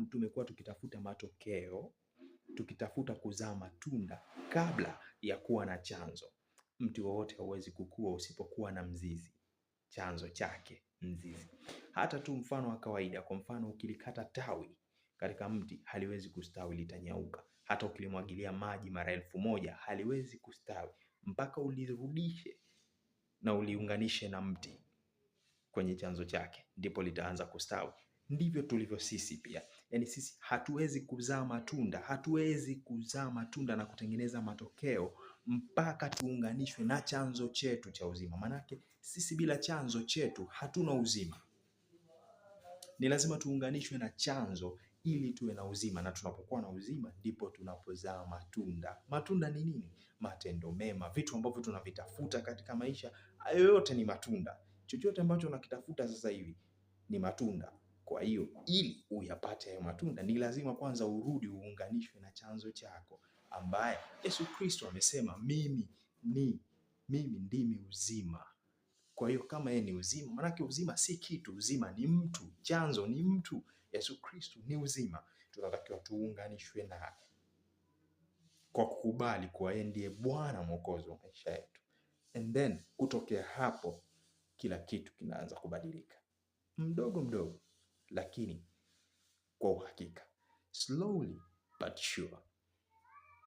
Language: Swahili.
tumekuwa tukitafuta matokeo, tukitafuta kuzaa matunda kabla ya kuwa na chanzo. Mti wowote hauwezi kukua usipokuwa na mzizi, chanzo chake mzizi. Hata tu mfano wa kawaida, kwa mfano ukilikata tawi katika mti haliwezi kustawi, litanyauka. Hata ukilimwagilia maji mara 1000 haliwezi kustawi mpaka ulirudishe na uliunganishe na mti kwenye chanzo chake, ndipo litaanza kustawi. Ndivyo tulivyo sisi pia. Yaani sisi hatuwezi kuzaa matunda na kutengeneza matokeo mpaka tuunganishwe na chanzo chetu cha uzima. Manake sisi bila chanzo chetu hatuna uzima. Ni lazima tuunganishwe na chanzo ili tuwe na uzima, na tunapokuwa na uzima ndipo tunapozaa matunda. Matunda ni nini? Matendo mema, vitu ambavyo tunavitafuta katika maisha. Hayo yote ni matunda. Chochote ambacho unakitafuta sasa hivi ni matunda. Kwa hiyo ili uyapate hayo matunda ni lazima kwanza urudi uunganishwe na chanzo chako, ambaye Yesu Kristo amesema mimi ndimi uzima. Kwa hiyo kama yeye ni uzima, manake uzima si kitu, uzima ni mtu, chanzo ni mtu. Yesu Kristo ni uzima. Tunatakiwa tuunganishwe naye kwa kukubali kuwa yeye ndiye Bwana Mwokozi wa maisha yetu. And then kutokea hapo kila kitu kinaanza kubadilika. Mdogo mdogo, lakini kwa uhakika. Slowly but sure.